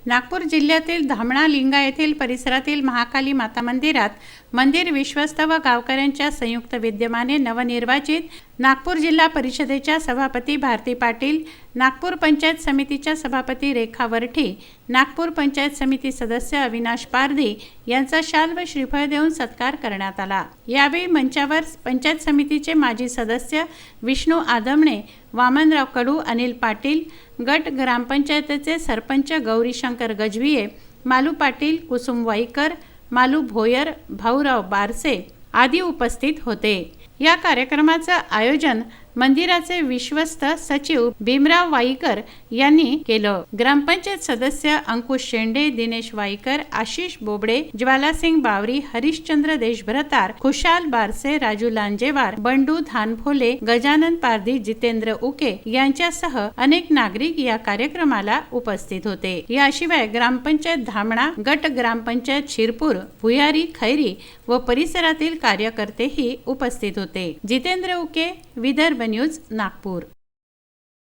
नागपूर जिल्ह्यातील धामणा लिंगा येथील परिसरातील महाकाली माता मंदिरात मंदिर विश्वस्त व गावकऱ्यांच्या संयुक्त विद्यमाने नवनिर्वाचित नागपूर जिल्हा परिषदेच्या सभापती भारती पाटील, नागपूर पंचायत समितीच्या सभापती रेखा वरठी, नागपूर पंचायत समिती सदस्य अविनाश पारधी यांचा शाल व श्रीफळ देऊन सत्कार करण्यात आला। यावेळी मंचावर पंचायत समितीचे माजी सदस्य विष्णू आदमणे, वामनराव कडू, अनिल पाटील, गट ग्रामपंचायतीचे सरपंच गौरीशंकर गजविये, मालू पाटील, कुसुम वाईकर, मालू भोयर, भाऊराव बारसे आदी उपस्थित होते। या कार्यक्रमाचे आयोजन मंदिराचे विश्वस्त सचिव भीमराव वाईकर यांनी केलं। ग्रामपंचायत सदस्य अंकुश शेंडे, दिनेश वाईकर, आशिष बोबडे, ज्वालासिंग बावरी, हरिश्चंद्र देशभ्रतार, खुशाल बारसे, राजू लांजेवार, बंडू धानफोले, गजानन पारधी, जितेंद्र उके यांच्यासह अनेक नागरिक या कार्यक्रमाला उपस्थित होते। याशिवाय ग्रामपंचायत धामणा, गट ग्रामपंचायत शिरपूर, भुयारी, खैरी व परिसरातील कार्यकर्तेही उपस्थित होते। जितेंद्र उके, विदर्भ न्यूज, नागपूर।